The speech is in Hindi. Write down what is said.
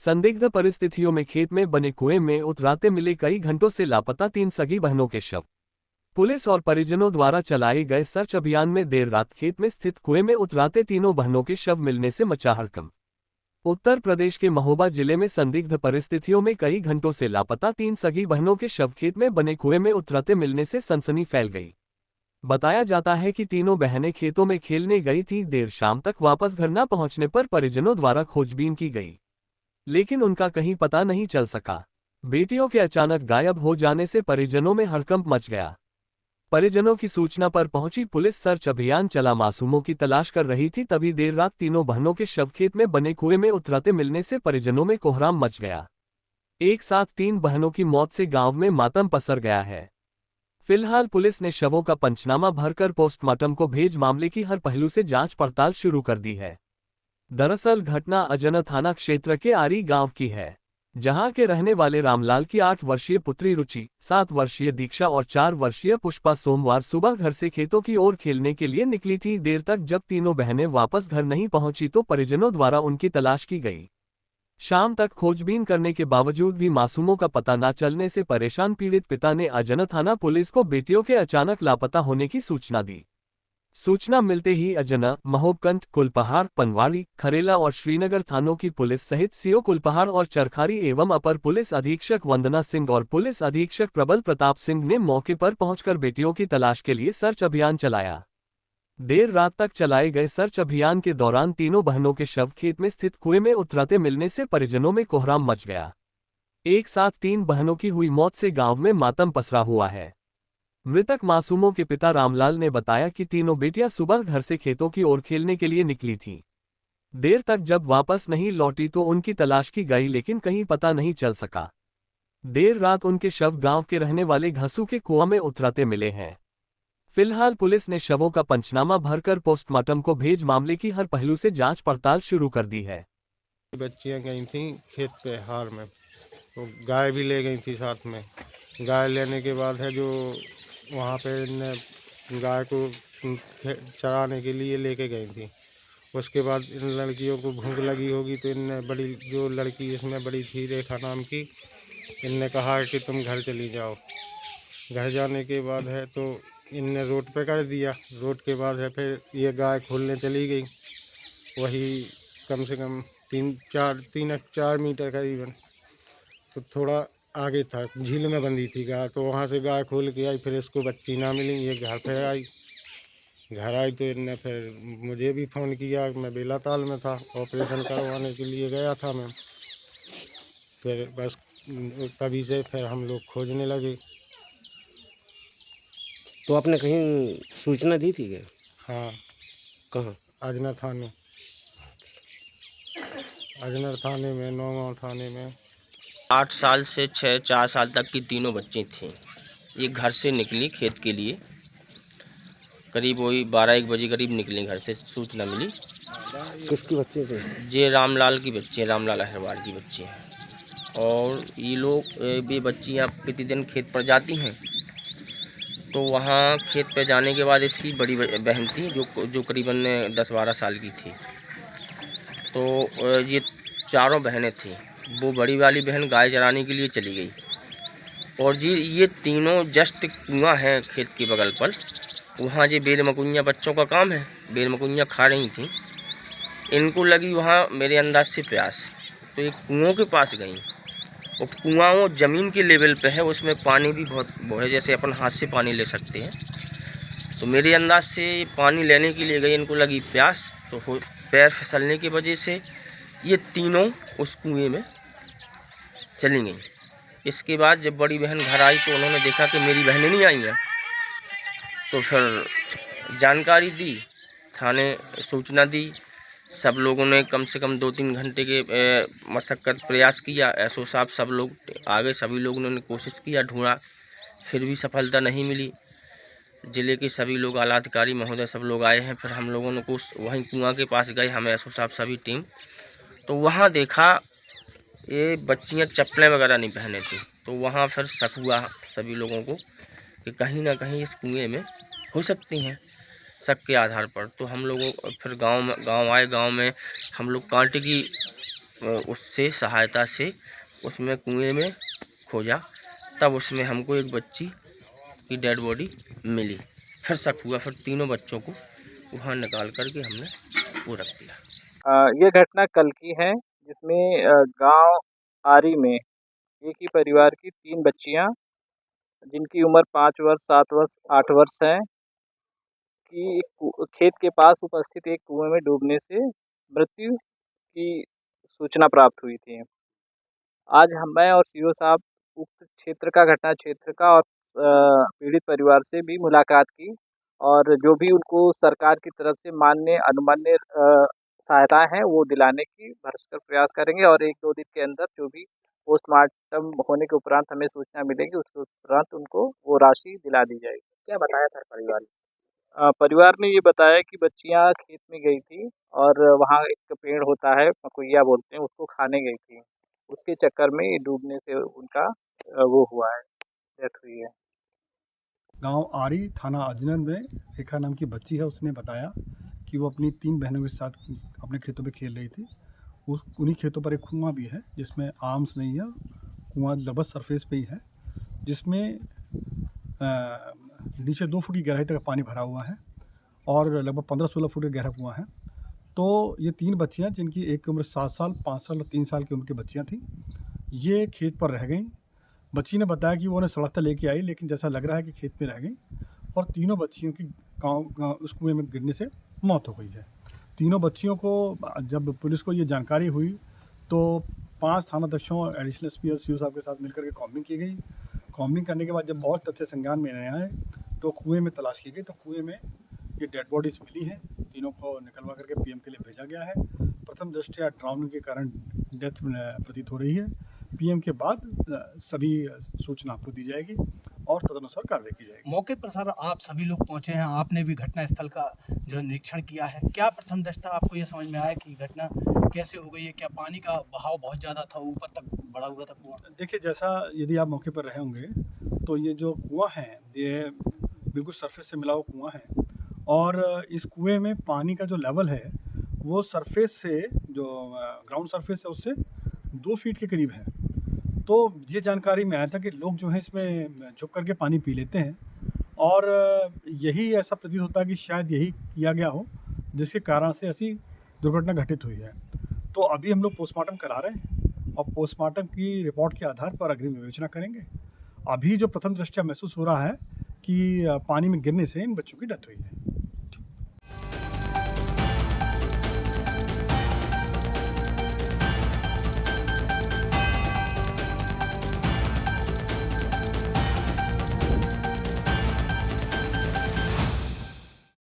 संदिग्ध परिस्थितियों में खेत में बने कुएं में उतराते मिले कई घंटों से लापता 3 सगी बहनों के शव। पुलिस और परिजनों द्वारा चलाए गए सर्च अभियान में देर रात खेत में स्थित कुएं में उतराते तीनों बहनों के शव मिलने से मचा हड़कंप। उत्तर प्रदेश के महोबा जिले में संदिग्ध परिस्थितियों में कई घंटों से लापता 3 सगी बहनों के शव खेत में बने कुएं में उतराते मिलने से सनसनी फैल गई। बताया जाता है कि तीनों बहनें खेतों में खेलने गई थीं। देर शाम तक वापस घर न पहुंचने पर परिजनों द्वारा खोजबीन की गई, लेकिन उनका कहीं पता नहीं चल सका। बेटियों के अचानक गायब हो जाने से परिजनों में हड़कंप मच गया। परिजनों की सूचना पर पहुंची पुलिस सर्च अभियान चला मासूमों की तलाश कर रही थी। तभी देर रात तीनों बहनों के शव खेत में बने कुएं में उतराते मिलने से परिजनों में कोहराम मच गया। एक साथ 3 बहनों की मौत से गांव में मातम पसर गया है। फिलहाल पुलिस ने शवों का पंचनामा भरकर पोस्टमार्टम को भेज मामले की हर पहलू से जांच पड़ताल शुरू कर दी है। दरअसल घटना अजना थाना क्षेत्र के आरी गांव की है, जहां के रहने वाले रामलाल की 8 वर्षीय पुत्री रुचि, 7 वर्षीय दीक्षा और 4 वर्षीय पुष्पा सोमवार सुबह घर से खेतों की ओर खेलने के लिए निकली थी। देर तक जब तीनों बहनें वापस घर नहीं पहुंची तो परिजनों द्वारा उनकी तलाश की गई। शाम तक खोजबीन करने के बावजूद भी मासूमों का पता न चलने से परेशान पीड़ित पिता ने अजना थाना पुलिस को बेटियों के अचानक लापता होने की सूचना दी। सूचना मिलते ही अजना, महोबकंट, कुलपहाड़, पनवाड़ी, खरेला और श्रीनगर थानों की पुलिस सहित सीओ कुलपहाड़ और चरखारी एवं अपर पुलिस अधीक्षक वंदना सिंह और पुलिस अधीक्षक प्रबल प्रताप सिंह ने मौके पर पहुंचकर बेटियों की तलाश के लिए सर्च अभियान चलाया। देर रात तक चलाए गए सर्च अभियान के दौरान तीनों बहनों के शव खेत में स्थित कुएं में उतराते मिलने से परिजनों में कोहराम मच गया। एक साथ 3 बहनों की हुई मौत से गांव में मातम पसरा हुआ है। मृतक मासूमों के पिता रामलाल ने बताया कि तीनों बेटियां सुबह घर से खेतों की ओर खेलने के लिए निकली थीं। देर तक जब वापस नहीं लौटी तो उनकी तलाश की गई, लेकिन कहीं पता नहीं चल सका। देर रात उनके शव गांव के रहने वाले घसू के कुआं में उतराते मिले हैं। फिलहाल पुलिस ने शवों का पंचनामा भरकर पोस्टमार्टम को भेज मामले की हर पहलू से जांच पड़ताल शुरू कर दी है। बच्चियां गई थी खेत पे हार में, तो गाय भी ले गई थी साथ में। गाय लेने के बाद है जो वहाँ पे इनने गाय को चराने के लिए लेके गई थी। उसके बाद इन लड़कियों को भूख लगी होगी तो इनने बड़ी जो लड़की इसमें बड़ी थी रेखा नाम की, इनने कहा कि तुम घर चली जाओ। घर जाने के बाद है तो इनने रोड पे कर दिया। रोड के बाद है फिर ये गाय खोलने चली गई, वही कम से कम 3-4 मीटर करीबन, तो थोड़ा आगे था, झील में बंधी थी गाय। तो वहाँ से गाय खोल के आई, फिर इसको बच्ची ना मिली। ये घर पे आई, घर आई तो इनने फिर मुझे भी फ़ोन किया। मैं बेलाताल में था, ऑपरेशन करवाने के लिए गया था मैं। फिर बस तभी से फिर हम लोग खोजने लगे। तो आपने कहीं सूचना दी थी क्या? हाँ, कहाँ? अजनर थाने, अजनर थाने में, नौगांव थाने में। 8 साल से 4 साल तक की तीनों बच्ची थीं। ये घर से निकली खेत के लिए, करीब वही 12-1 बजे करीब निकली घर से, सूचना मिली। किसकी बच्चे थे? ये रामलाल की बच्ची हैं, रामलाल अहिरवार की बच्ची हैं। और ये लोग ये बच्चियाँ प्रतिदिन खेत पर जाती हैं, तो वहाँ खेत पे जाने के बाद इसकी बड़ी बहन थी जो करीबन 10-12 साल की थी। तो ये चारों बहनें थीं। वो बड़ी वाली बहन गाय चराने के लिए चली गई, और ये तीनों जस्ट कुआं है खेत के बगल पर, वहाँ ये बेर मकुइयाँ बच्चों का काम है, बेर मकुइयाँ खा रही थीं। इनको लगी वहाँ मेरे अंदाज से प्यास, तो एक कुओं के पास गई। और कुआं वो ज़मीन के लेवल पे है, उसमें पानी भी बहुत वो है, जैसे अपन हाथ से पानी ले सकते हैं। तो मेरे अंदाज से पानी लेने के लिए गई, इनको लगी प्यास, तो पैर फिसलने की वजह से ये तीनों उस कुएं में चली गई। इसके बाद जब बड़ी बहन घर आई तो उन्होंने देखा कि मेरी बहनें नहीं आई हैं, तो फिर जानकारी दी, थाने सूचना दी। सब लोगों ने कम से कम 2-3 घंटे के मशक्क़त प्रयास किया। एसओ साहब सब लोग आ गए, सभी लोगों ने कोशिश किया, ढूंढा, फिर भी सफलता नहीं मिली। ज़िले के सभी लोग, आला अधिकारी महोदय सब लोग आए हैं। फिर हम लोगों ने वहीं कुआं के पास गए, हम एसओ साहब सभी टीम, तो वहाँ देखा ये बच्चियाँ चप्पलें वगैरह नहीं पहने थी। तो वहाँ फिर शक हुआ सभी लोगों को कि कहीं ना कहीं इस कुएं में हो सकती हैं, शक के आधार पर। तो हम लोगों फिर गांव आए। गांव में हम लोग कांटे की उससे सहायता से उसमें कुएं में खोजा, तब उसमें हमको एक बच्ची की डेड बॉडी मिली। फिर शक हुआ, फिर तीनों बच्चों को वहाँ निकाल करके हमने वो रख दिया। ये घटना कल की है, जिसमें गांव आरी में एक ही परिवार की 3 बच्चियां, जिनकी उम्र 5 वर्ष, 7 वर्ष, 8 वर्ष है, की खेत के पास उपस्थित एक कुएं में डूबने से मृत्यु की सूचना प्राप्त हुई थी। आज मैं और सीओ साहब उक्त क्षेत्र का, घटना क्षेत्र का और पीड़ित परिवार से भी मुलाकात की, और जो भी उनको सरकार की तरफ से मान्य अनुमान्य सहायताएं हैं वो दिलाने की भरसक प्रयास करेंगे, और 1-2 दिन के अंदर जो भी पोस्टमार्टम होने के उपरांत हमें सूचना मिलेगी, उसके उपरांत उनको वो राशि दिला दी जाएगी। क्या बताया सर परिवार ने? परिवार ने ये बताया कि बच्चियां खेत में गई थी और वहाँ एक पेड़ होता है, मकोइया बोलते हैं, उसको खाने गई थी। उसके चक्कर में ये डूबने से उनका वो हुआ है, डेथ हुई है। गांव आरी, थाना अजनर में रेखा नाम की बच्ची है। उसने बताया कि वो अपनी 3 बहनों के साथ अपने खेतों में खेल रही थी। उन्हीं खेतों पर एक कुआं भी है, जिसमें आर्म्स नहीं है, कुआं लगभग सरफेस पे ही है, जिसमें नीचे 2 फुट की गहराई तक पानी भरा हुआ है और लगभग 15-16 फुट का गहरा कुआं है। तो ये 3 बच्चियाँ, जिनकी एक की उम्र 7 साल, 5 साल और 3 साल की उम्र की बच्चियाँ थीं, ये खेत पर रह गईं। बच्ची ने बताया कि वो उन्हें सड़क तक लेके आई, लेकिन जैसा लग रहा है कि खेत में रह गई, और तीनों बच्चियों की उस कुएं में गिरने से मौत हो गई है। तीनों बच्चियों को जब पुलिस को ये जानकारी हुई तो 5 थानाध्यक्षों, एडिशनल एसपी और सीओ साहब के साथ मिलकर के कॉम्बिंग की गई। कॉम्बिंग करने के बाद जब बहुत तथ्य संज्ञान में आए तो कुएं में तलाश की गई, तो कुएं में ये डेड बॉडीज मिली हैं। तीनों को निकलवा करके पीएम के लिए भेजा गया है। प्रथम दृष्टया ड्राउनिंग के कारण डेथ प्रतीत हो रही है। पीएम के बाद सभी सूचना आपको दी जाएगी और तदनुसार कार्रवाई की जाएगी। मौके पर सर आप सभी लोग पहुंचे हैं, आपने भी घटना स्थल का जो निरीक्षण किया है, क्या प्रथम दृष्टया आपको ये समझ में आया कि घटना कैसे हो गई है? क्या पानी का बहाव बहुत ज़्यादा था, ऊपर तक बढ़ा हुआ था कुआं? देखिए, जैसा यदि आप मौके पर रहे होंगे तो ये जो कुआं है ये बिल्कुल सरफेस से मिला हुआ कुआं है, और इस कुएं में पानी का जो लेवल है वो सरफेस से, जो ग्राउंड सरफेस है, उससे 2 फीट के करीब है। तो ये जानकारी में आया था कि लोग जो हैं इसमें झुक करके पानी पी लेते हैं, और यही ऐसा प्रतीत होता है कि शायद यही किया गया हो जिसके कारण से ऐसी दुर्घटना घटित हुई है। तो अभी हम लोग पोस्टमार्टम करा रहे हैं और पोस्टमार्टम की रिपोर्ट के आधार पर अग्रिम विवेचना करेंगे। अभी जो प्रथम दृष्टया महसूस हो रहा है कि पानी में गिरने से इन बच्चों की डेथ हुई है।